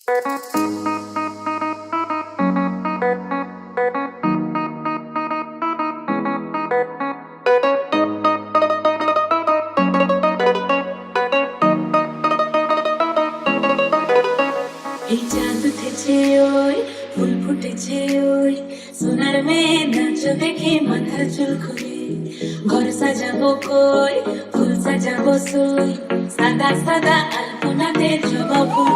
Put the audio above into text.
এই চাঁদ উঠেছে ওই ফুল ফুটেছে ওই সোনার মেয়ে নাচ দেখে মাথার চুল খুলে ঘর সাজাবো কই ফুল সাজাবো সই সাদা সাদা আলপনাতে জবা ফুল